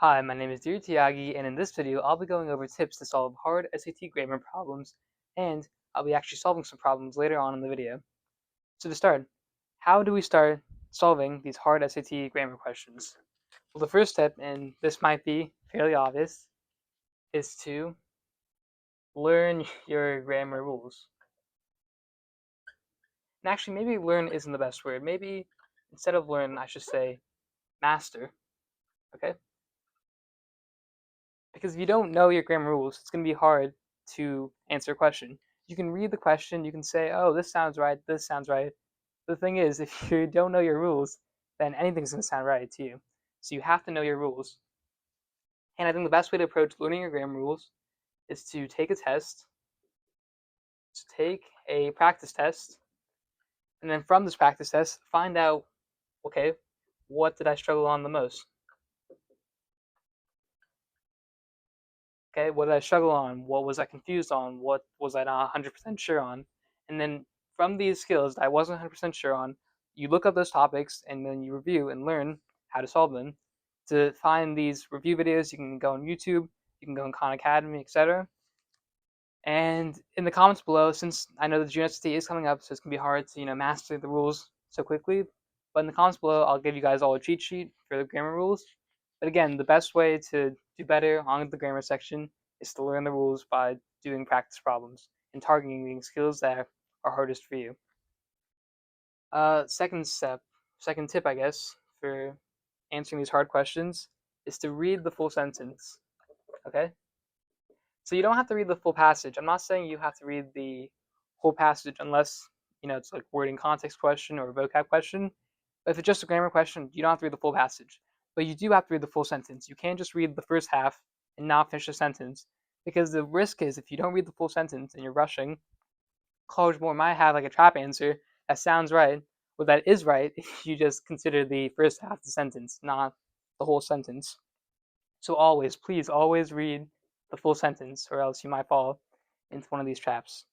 Hi, my name is Dear Tiagi, and in this video, I'll be going over tips to solve hard SAT grammar problems, and I'll be actually solving some problems later on in the video. So to start, how do we start solving these hard SAT grammar questions? Well, the first step, and this might be fairly obvious, is to learn your grammar rules. And actually, maybe learn isn't the best word. Maybe instead of learn, I should say master, okay? Because if you don't know your grammar rules, it's going to be hard to answer a question. You can read the question, you can say, oh, this sounds right, this sounds right. The thing is, if you don't know your rules, then anything's going to sound right to you. So you have to know your rules. And I think the best way to approach learning your grammar rules is to take a test, to take a practice test, and then from this practice test, find out, okay, what did I struggle on the most? Okay, what did I struggle on? What was I confused on? What was I not 100% sure on? And then from these skills that I wasn't 100% sure on, you look up those topics and then you review and learn how to solve them. To find these review videos, you can go on YouTube, you can go on Khan Academy, etc. And in the comments below, since I know the June SAT is coming up, so it's gonna be hard to master the rules so quickly. But in the comments below, I'll give you guys all a cheat sheet for the grammar rules. But again, the best way to do better on the grammar section is to learn the rules by doing practice problems and targeting skills that are hardest for you. Second tip, I guess, for answering these hard questions is to read the full sentence. Okay? So you don't have to read the full passage. I'm not saying you have to read the whole passage unless, it's like word and context question or a vocab question. But if it's just a grammar question, you don't have to read the full passage. But you do have to read the full sentence. You can't just read the first half and not finish the sentence. Because the risk is if you don't read the full sentence and you're rushing, College Board might have like a trap answer that sounds right, or that is right if you just consider the first half of the sentence, not the whole sentence. So always, please always read the full sentence, or else you might fall into one of these traps.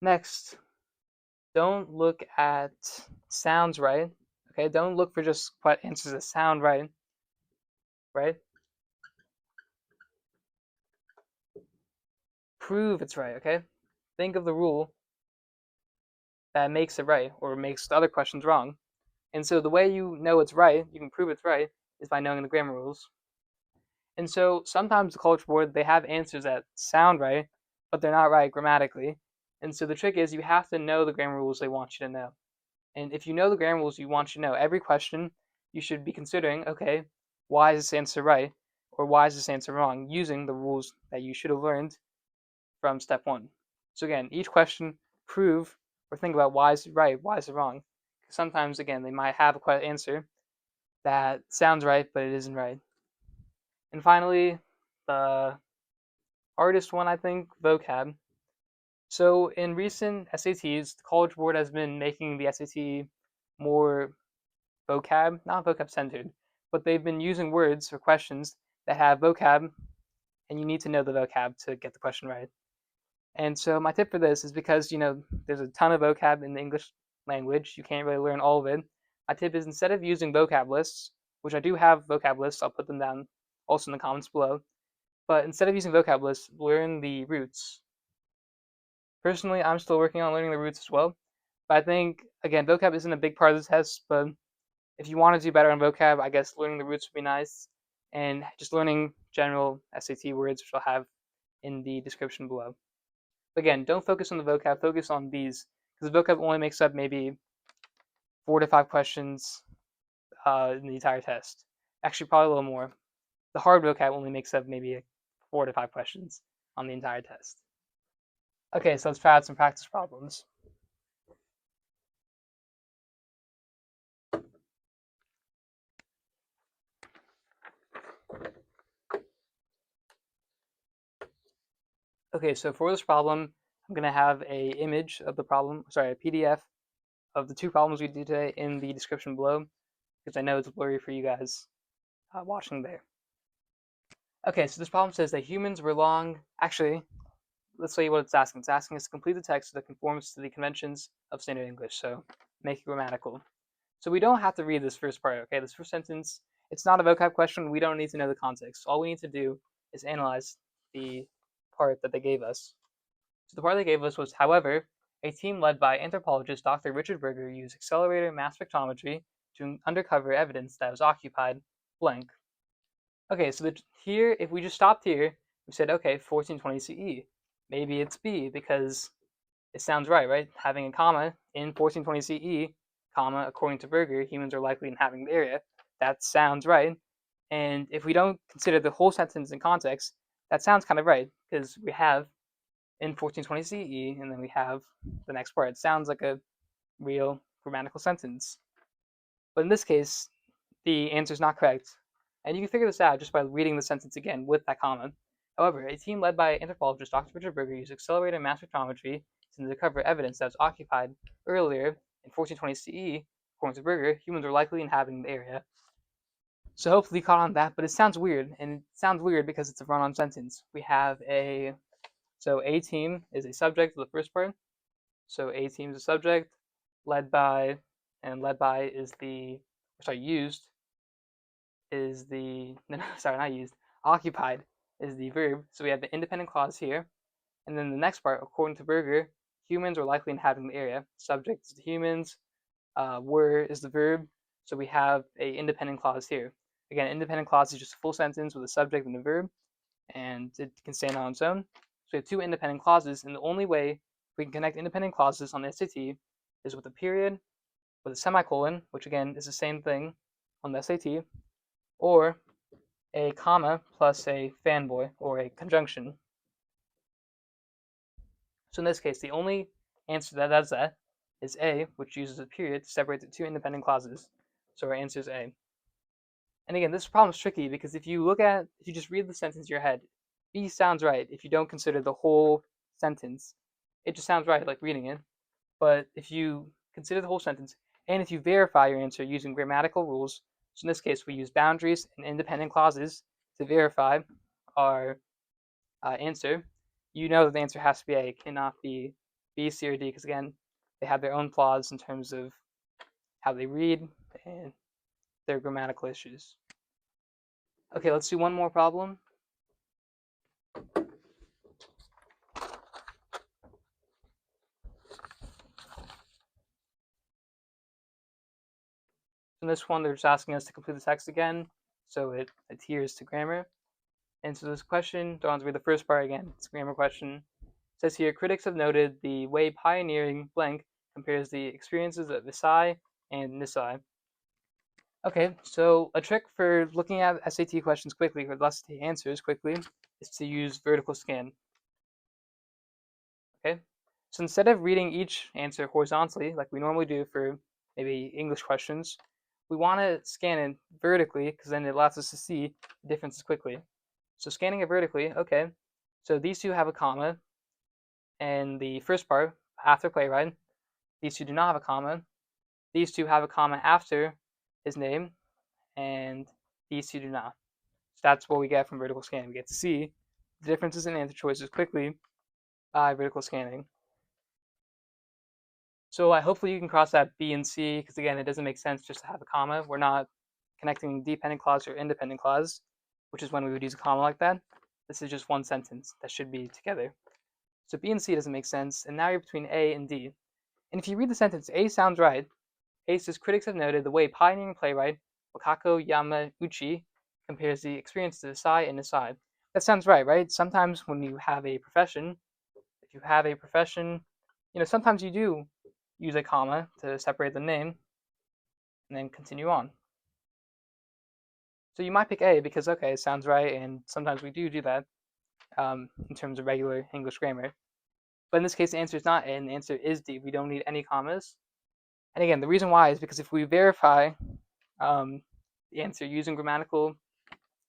Next, don't look at sounds right. Okay, don't look for just what answers that sound right. Right? Prove it's right. Okay. Think of the rule that makes it right or makes the other questions wrong. And so the way you know it's right, you can prove it's right, is by knowing the grammar rules. And so sometimes the College Board, they have answers that sound right, but they're not right grammatically. And so the trick is you have to know the grammar rules they want you to know. And if you know the grammar rules you want you to know, every question you should be considering, okay, why is this answer right? Or why is this answer wrong? Using the rules that you should have learned from step one. So again, each question, prove or think about why is it right, why is it wrong? Sometimes, again, they might have a answer that sounds right, but it isn't right. And finally, the hardest one, I think, vocab. So in recent SATs, the College Board has been making the SAT more not vocab centered, but they've been using words or questions that have vocab, and you need to know the vocab to get the question right. And so my tip for this is because, there's a ton of vocab in the English language, you can't really learn all of it. My tip is instead of using vocab lists, which I do have vocab lists, I'll put them down also in the comments below, but instead of using vocab lists, learn the roots. Personally, I'm still working on learning the roots as well, but I think, again, vocab isn't a big part of the test, but if you want to do better on vocab, I guess learning the roots would be nice, and just learning general SAT words, which I'll have in the description below. Again, don't focus on the vocab, focus on these, because the vocab only makes up maybe 4 to 5 questions in the entire test. Actually, probably a little more. The hard vocab only makes up maybe 4 to 5 questions on the entire test. Okay, so let's try out some practice problems. Okay, so for this problem, I'm going to have a image of the problem, sorry, a PDF of the 2 problems we did today in the description below, because I know it's blurry for you guys watching there. Okay, so this problem says that humans were long, actually, let's tell you what it's asking. It's asking us to complete the text that conforms to the conventions of standard English, so make it grammatical. So we don't have to read this first part, okay? This first sentence It's not a vocab question. We don't need to know the context. All we need to do is analyze the part that they gave us. So the part they gave us was, however, a team led by anthropologist Dr. Richard Berger used accelerator mass spectrometry to uncover evidence that was occupied blank. Okay, so here, if we just stopped here, we said, okay, 1420 CE. Maybe it's B because it sounds right? Having a comma in 1420 CE, comma, according to Berger, humans are likely inhabiting the area. That sounds right. And if we don't consider the whole sentence in context, that sounds kind of right because we have in 1420 CE, and then we have the next part. It sounds like a real grammatical sentence. But in this case, the answer is not correct. And you can figure this out just by reading the sentence again with that comma. However, a team led by anthropologist Dr. Richard Berger used accelerated mass spectrometry to uncover evidence that was occupied earlier in 1420 CE. According to Berger, humans are likely inhabiting the area. So hopefully you caught on that, but it sounds weird, and it sounds weird because it's a run-on sentence. We have a team is a subject of the first part. So a team is a subject, led by, and led by is used is the, no, sorry, not used, occupied is the verb. So we have the independent clause here. And then the next part, according to Berger, humans are likely inhabiting the area. Subject is the humans, were is the verb. So we have a independent clause here. Again, independent clause is just a full sentence with a subject and a verb, and it can stand on its own. So we have two independent clauses, and the only way we can connect independent clauses on the SAT is with a period, with a semicolon, which again is the same thing on the SAT, or a comma plus a fanboy, or a conjunction. So in this case, the only answer that does that is A, which uses a period to separate the two independent clauses. So our answer is A. And again, this problem is tricky because if you just read the sentence in your head, B sounds right if you don't consider the whole sentence. It just sounds right like reading it. But if you consider the whole sentence, and if you verify your answer using grammatical rules, so in this case we use boundaries and independent clauses to verify our answer, you know that the answer has to be A. It cannot be B, C, or D, because again, they have their own flaws in terms of how they read and their grammatical issues. Okay, let's do one more problem. In this one, they're just asking us to complete the text again, so it adheres to grammar. And so this question, don't want to read the first part again, it's a grammar question. It says here, critics have noted the way pioneering blank compares the experiences of Visai and Nisai. Okay, so a trick for looking at SAT questions quickly, or SAT answers quickly, is to use vertical scan. Okay, so instead of reading each answer horizontally, like we normally do for maybe English questions, we want to scan it vertically because then it allows us to see the differences quickly. So scanning it vertically, okay, so these two have a comma, and the first part, after playwright, these two do not have a comma. These two have a comma after his name, and these two do not. So that's what we get from vertical scanning. We get to see the differences in answer choices quickly by vertical scanning. So hopefully you can cross that B and C, because again, it doesn't make sense just to have a comma. We're not connecting dependent clause or independent clause, which is when we would use a comma like that. This is just one sentence that should be together. So B and C doesn't make sense, and now you're between A and D. And if you read the sentence, A sounds right. A says, critics have noted the way pioneering playwright Wakako Yamauchi compares the experiences of Visai and Nisai. That sounds right? Sometimes when you have a profession, if you have a profession, sometimes you do use a comma to separate the name and then continue on. So you might pick A because, okay, it sounds right, and sometimes we do that in terms of regular English grammar. But in this case, the answer is not A, and the answer is D. We don't need any commas. And again, the reason why is because if we verify the answer using grammatical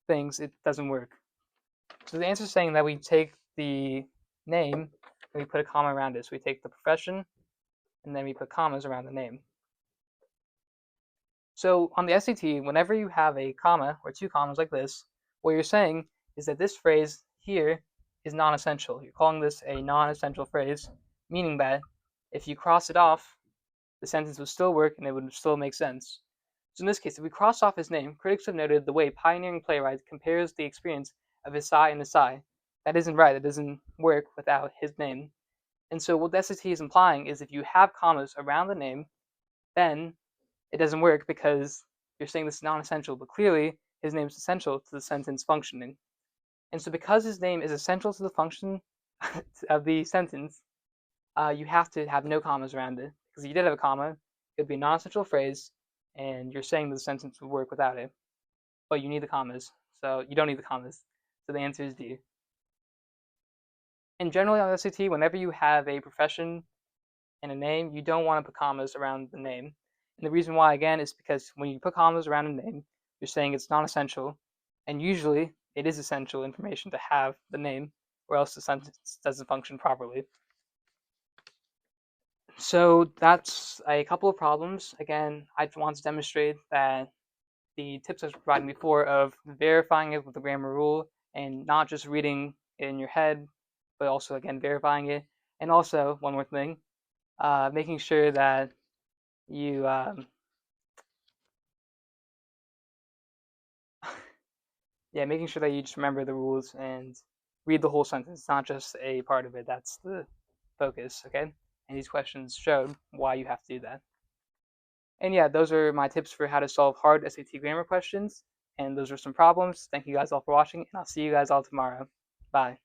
things, it doesn't work. So the answer is saying that we take the name and we put a comma around it. So we take the profession and then we put commas around the name. So on the SAT, whenever you have a comma or two commas like this, what you're saying is that this phrase here is non-essential. You're calling this a non-essential phrase, meaning that if you cross it off, the sentence would still work and it would still make sense. So in this case, if we cross off his name, critics have noted the way pioneering playwright compares the experience of Hsieh and Hsieh. That isn't right. It doesn't work without his name. And so what the SAT is implying is if you have commas around the name, then it doesn't work because you're saying this is non-essential, but clearly his name is essential to the sentence functioning. And so because his name is essential to the function of the sentence, you have to have no commas around it. Because if you did have a comma, it would be a non-essential phrase, and you're saying the sentence would work without it. But you need the commas, so you don't need the commas. So the answer is D. And generally on the SAT, whenever you have a profession and a name, you don't want to put commas around the name. And the reason why, again, is because when you put commas around a name, you're saying it's non-essential, and usually it is essential information to have the name, or else the sentence doesn't function properly. So that's a couple of problems. Again, I want to demonstrate that the tips I was providing before of verifying it with the grammar rule and not just reading it in your head, but also, again, verifying it. And also, one more thing, making sure that you making sure that you just remember the rules and read the whole sentence, not just a part of it. That's the focus, okay? And these questions showed why you have to do that. And yeah, those are my tips for how to solve hard SAT grammar questions. And those are some problems. Thank you guys all for watching, and I'll see you guys all tomorrow. Bye.